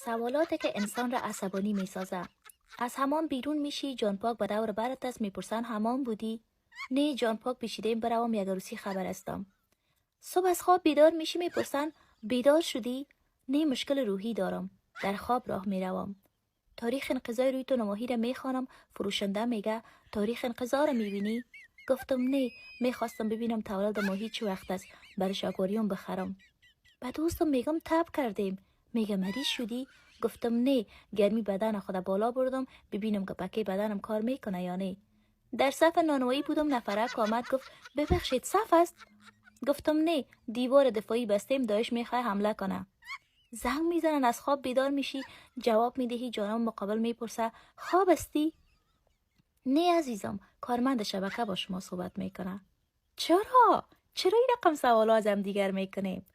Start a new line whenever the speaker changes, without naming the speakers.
سوالاتی که انسان را عصبانی می سازه. از حمام بیرون میشی، جان پاک به دور برت است، میپرسن حمام بودی؟ نه جان پاک بشیدیم بروم یک عروسی خبر استم. صبح از خواب بیدار میشی، میپرسن بیدار شدی؟ نه مشکل روحی دارم، در خواب راه میروم. تاریخ انقضای روی تو نماهی را میخوانم، فروشنده میگه تاریخ انقضا را میبینی؟ گفتم نه، میخواستم ببینم تولد ماهی چه وقت است، برش اکواریوم بخرم. به دوستم میگم تب کردیم، میگه مریض شدی؟ گفتم نه، گرمی بدن خود بالا بردم ببینم که پکی بدنم کار میکنه یا نه. در صف نانوایی بودم، نفرک آمد گفت ببخشید صف است؟ گفتم نه، دیوار دفاعی بستیم، داعش میخواه حمله کنه. زنگ میزنن، از خواب بیدار میشی، جواب میدهی، جانم مقابل میپرسه خواب استی؟ نه عزیزم، کارمند شبکه با شما صحبت میکنه. چرا این رقم سوالا از هم دیگر میکنیم؟